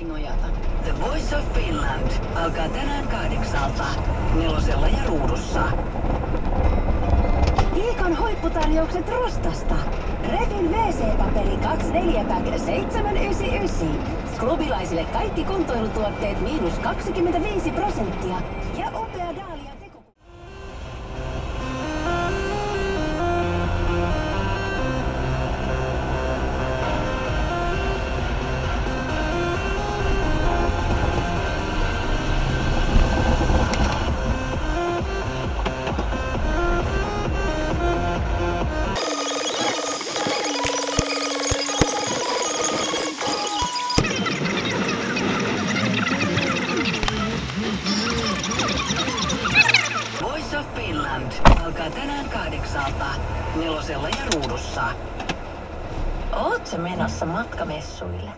nojata. The Voice of Finland alkaa tänään 8:00 Nelosella ja Ruudussa. Viikon huipputarjoukset Rustasta. Refin WC-paperi 24-pack 799. Klubilaisille kaikki kuntoilutuotteet -25%. Ja upea Dahlia teku... Voice of Finland alkaa tänään 8:00 Nelosella ja Ruudussa. Oot sä menossa matkamessuille?